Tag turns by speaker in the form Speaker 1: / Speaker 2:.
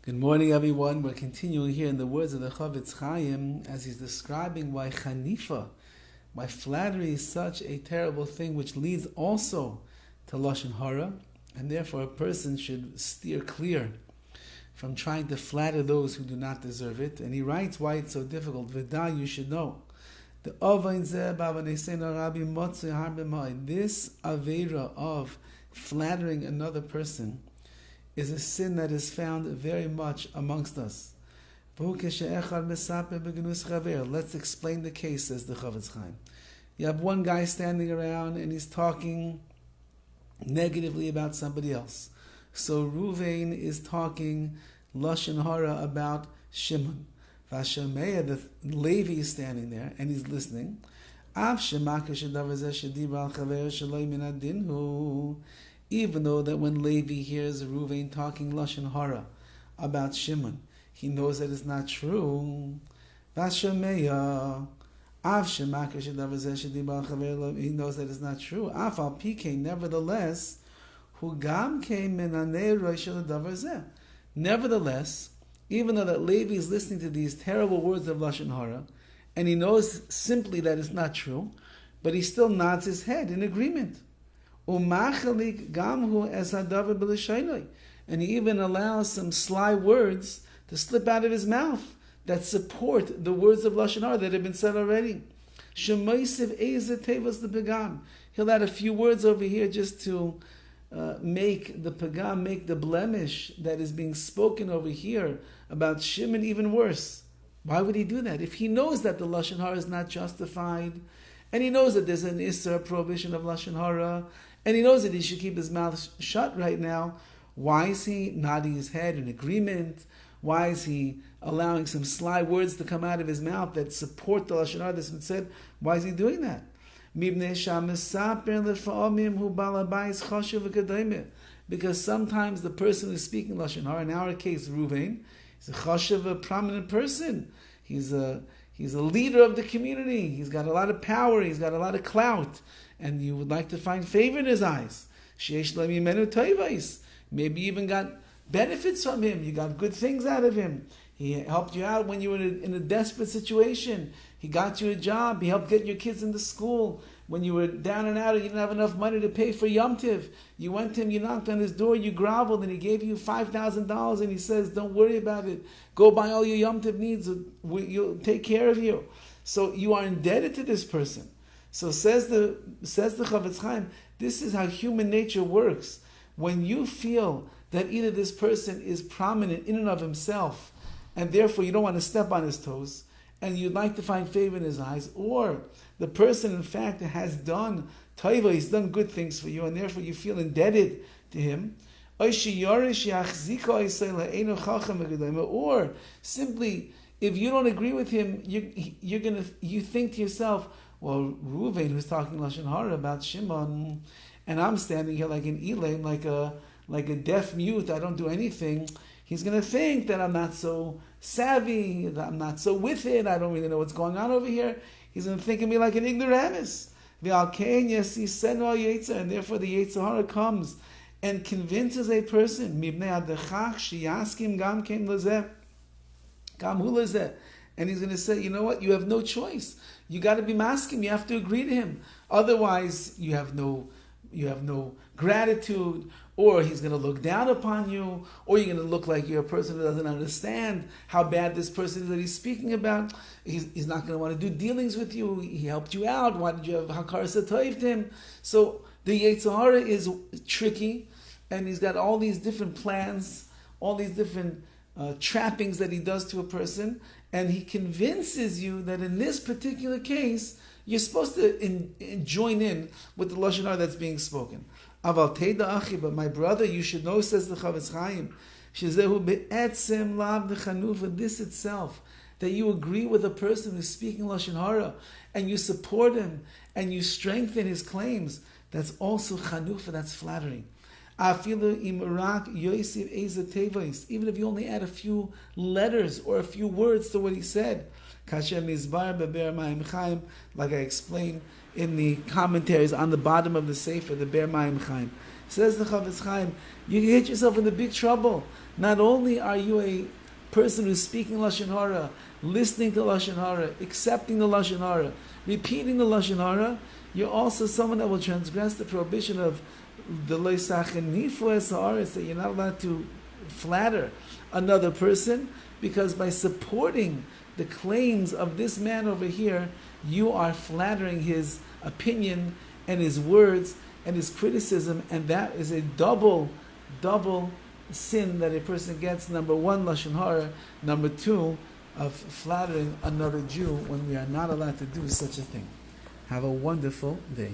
Speaker 1: Good morning, everyone. We're continuing here in the words of the CHOFETZ CHAIM as he's describing why chanifa, why flattery is such a terrible thing, which leads also to lashon hara, and therefore a person should steer clear from trying to flatter those who do not deserve it. And he writes why it's so difficult. V'da, you should know. The this avera of flattering another person is a sin that is found very much amongst us. Let's explain the case, says the CHOFETZ CHAIM. You have one guy standing around and he's talking negatively about somebody else. So Ruvain is talking lashon hara about Shimon. Vashameya, the Levi, is standing there and he's listening. Even though that when Levi hears Ruvain talking lashon hara about Shimon, he knows that it's not true. He knows that it's not true. Nevertheless, nevertheless, even though that Levi is listening to these terrible words of lashon hara, and he knows simply that it's not true, but he still nods his head in agreement. And he even allows some sly words to slip out of his mouth that support the words of lashon hara that have been said already. He'll add a few words over here just to make the pagam, make the blemish that is being spoken over here about Shimon even worse. Why would he do that? If he knows that the lashon hara is not justified, and he knows that there's an Isra prohibition of lashon hara, and he knows that he should keep his mouth shut right now, why is he nodding his head in agreement? Why is he allowing some sly words to come out of his mouth that support the lashon hara that's been said? Why is he doing that? Because sometimes the person who's speaking lashon hara, in our case Ruvain, is a chashuv, a prominent person. He's a leader of the community. He's got a lot of power. He's got a lot of clout. And you would like to find favor in his eyes. Maybe you even got benefits from him. You got good things out of him. He helped you out when you were in a desperate situation. He got you a job. He helped get your kids into school. When you were down and out and you didn't have enough money to pay for Yom Tiv, you went to him, you knocked on his door, you groveled, and he gave you $5,000, and he says, don't worry about it. Go buy all your Yom Tiv needs. You'll take care of you. So you are indebted to this person. So says the CHOFETZ CHAIM, this is how human nature works. When you feel that either this person is prominent in and of himself, and therefore you don't want to step on his toes, and you'd like to find favor in his eyes, or the person in fact has done taiva, he's done good things for you, and therefore you feel indebted to him, or simply, if you don't agree with him, you think to yourself, well, Ruvain, who's talking lashon hara about Shimon, and I'm standing here like an Elaim, like a deaf mute, I don't do anything. He's going to think that I'm not so savvy, that I'm not so with it, I don't really know what's going on over here. He's going to think of me like an ignoramus. And therefore the Yetzer Hara comes and convinces a person, and he's going to say, you know what, you have no choice. You got to be masking, you have to agree to him. Otherwise, you have no gratitude, or he's going to look down upon you, or you're going to look like you're a person who doesn't understand how bad this person is that he's speaking about. He's not going to want to do dealings with you. He helped you out. Why did you have hakar satayv to him? So the Yetzer Hara is tricky, and he's got all these different plans, all these different trappings that he does to a person, and he convinces you that in this particular case, you're supposed to join in with the lashon hara that's being spoken. Aval teida achi, but my brother, you should know, says the CHOFETZ CHAIM, shezehu be'etzem lav dechanufa, this itself, that you agree with a person who's speaking lashon hara, and you support him, and you strengthen his claims, that's also chanufa, that's flattering. Even if you only add a few letters or a few words to what he said, like I explained in the commentaries on the bottom of the Sefer, the Ber Mayim Chaim. Says the CHOFETZ Chaim, you can get yourself into big trouble. Not only are you a person who's speaking Lashon Hara, listening to Lashon Hara, accepting the Lashon Hara, repeating the Lashon Hara, you're also someone that will transgress the prohibition of the Loisachin Nifues Haaretz, that you're not allowed to flatter another person, because by supporting the claims of this man over here, you are flattering his opinion and his words and his criticism, and that is a double sin that a person gets. Number one, Lashon Hara. Number two, of flattering another Jew when we are not allowed to do such a thing. Have a wonderful day.